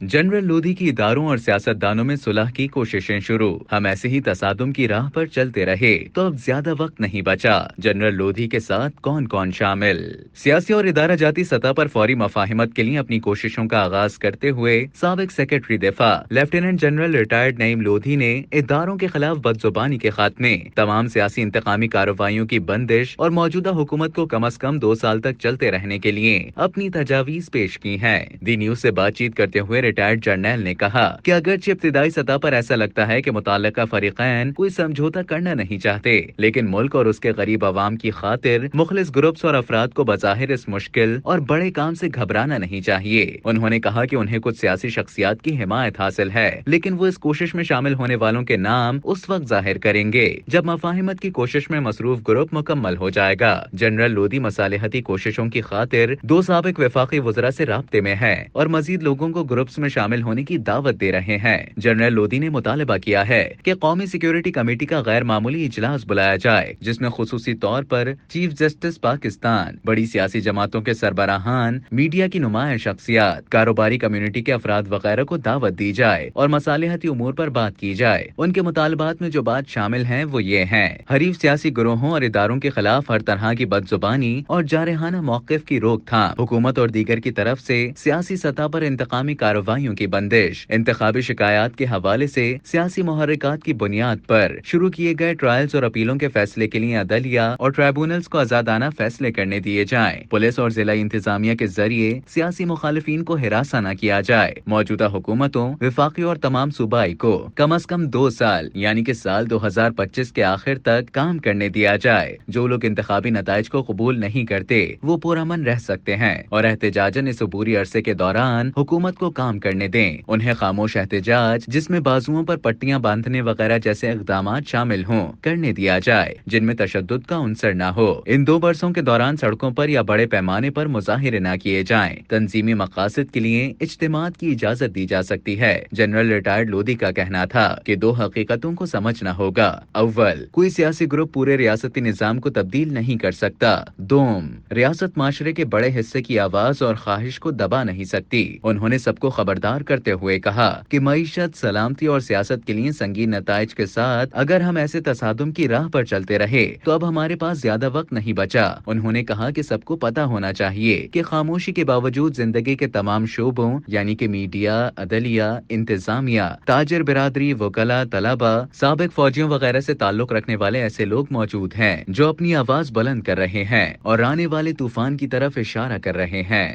General Lodhi की इदारों और सियासतदानों में सुलह की कोशिशें शुरू। हम ऐसे ही तसादुम की राह पर चलते रहे तो अब ज्यादा वक्त नहीं बचा। जनरल लोधी के साथ कौन कौन शामिल? सियासी और इदारा जाती सतह पर फौरी मफाहिमत के लिए अपनी कोशिशों का आगाज करते हुए साबिक सेक्रेटरी दिफा lieutenant general retired Naeem Lodhi ने इदारों के खिलाफ बदजुबानी के खात्मे, तमाम सियासी इंतकामी कार्रवाइयों की बंदिश और मौजूदा हुकूमत को कम अज कम 2 साल तक चलते रहने के लिए अपनी तजावीज पेश की हैं। दी न्यूज से बातचीत करते हुए रिटायर्ड जर्नल ने कहा कि अगरचे इब्तिदाई सतह पर ऐसा लगता है कि मुताल्लिका फरीकैन कोई समझौता करना नहीं चाहते, लेकिन मुल्क और उसके गरीब अवाम की खातिर मुखलिस ग्रुप्स और अफराद को बज़ाहिर इस मुश्किल और बड़े काम से घबराना नहीं चाहिए। उन्होंने कहा कि उन्हें कुछ सियासी शख्सियात की हिमायत हासिल है, लेकिन वो इस कोशिश में शामिल होने वालों के नाम उस वक्त जाहिर करेंगे जब मफाहिमत की कोशिश में मसरूफ ग्रुप मुकम्मल हो जाएगा। जनरल लोधी मसालिहती कोशिशों की खातिर 2 साबिक वफाकी वज़रा से राब्ते में है और मजीद लोगों को ग्रुप्स में शामिल होने की दावत दे रहे हैं। जनरल लोधी ने मुतालबा किया है कि कौमी सिक्योरिटी कमेटी का गैर मामूली इजलास बुलाया जाए, जिसमें खुसूसी तौर पर चीफ जस्टिस पाकिस्तान, बड़ी सियासी जमातों के सरबराहान, मीडिया की नुमाया शख्सियात, कारोबारी कम्युनिटी के अफराद वगैरह को दावत दी जाए और मसालिहती उमूर पर बात की जाए। उनके मुतालबात में जो बात शामिल है वो ये है: हरीफ सियासी गिरोहों और इदारों के खिलाफ हर तरह की बदजुबानी और जारहाना मौक़िफ़ की रोकथाम, हुकूमत और दीगर की तरफ से सियासी सतह पर इंतकामी कार्रवाइयों की बंदिश, इंतखाबी शिकायत के हवाले से सियासी मुहर्रिकात की बुनियाद पर शुरू किए गए ट्रायल्स और अपीलों के फैसले के लिए अदलिया और ट्राइब्यूनल्स को आजादाना फैसले करने दिए जाएं। पुलिस और जिला इंतजामिया के जरिए सियासी मुखालिफिन को हिरासा न किया जाए। मौजूदा हुकूमतों, विफाकी और तमाम सूबाई को कम अज कम 2 साल यानी कि साल 2025 के आखिर तक काम करने दिया जाए। जो लोग इंतखाबी नताइज को कबूल नहीं करते वो पुरअमन रह सकते हैं और एहतजाजन इस अबूरी अरसे के दौरान हुकूमत को काम करने दें। उन्हें खामोश एहतजाज, जिसमें बाजुओं पर पट्टियां बांधने वगैरह जैसे इक़दामात शामिल हों, करने दिया जाए, जिनमें तशद्दुद का उनसर न हो। इन 2 बरसों के दौरान सड़कों पर या बड़े पैमाने पर मुजाहिरे न किए जाएं। तंजीमी मकासद के लिए इज्तिमात की इजाजत दी जा सकती है। जनरल रिटायर्ड लोधी का कहना था कि 2 हकीकतों को समझना होगा। अव्वल, कोई सियासी ग्रुप पूरे रियासती निजाम को तब्दील नहीं कर सकता। दोम, रियासत माशरे के बड़े हिस्से की आवाज और ख्वाहिश को दबा नहीं सकती। उन्होंने सबको खबरदार करते हुए कहा कि मईशत, सलामती और सियासत के लिए संगीन नताइज के साथ अगर हम ऐसे तसादुम की राह पर चलते रहे तो अब हमारे पास ज्यादा वक्त नहीं बचा। उन्होंने कहा कि सबको पता होना चाहिए कि खामोशी के बावजूद जिंदगी के तमाम शोबों यानी कि मीडिया, अदलिया, इंतजामिया, ताजर बिरादरी, वकला, तलबा, साबिक फौजियों वगैरह से ताल्लुक रखने वाले ऐसे लोग मौजूद हैं जो अपनी आवाज बुलंद कर रहे हैं और आने वाले तूफान की तरफ इशारा कर रहे हैं।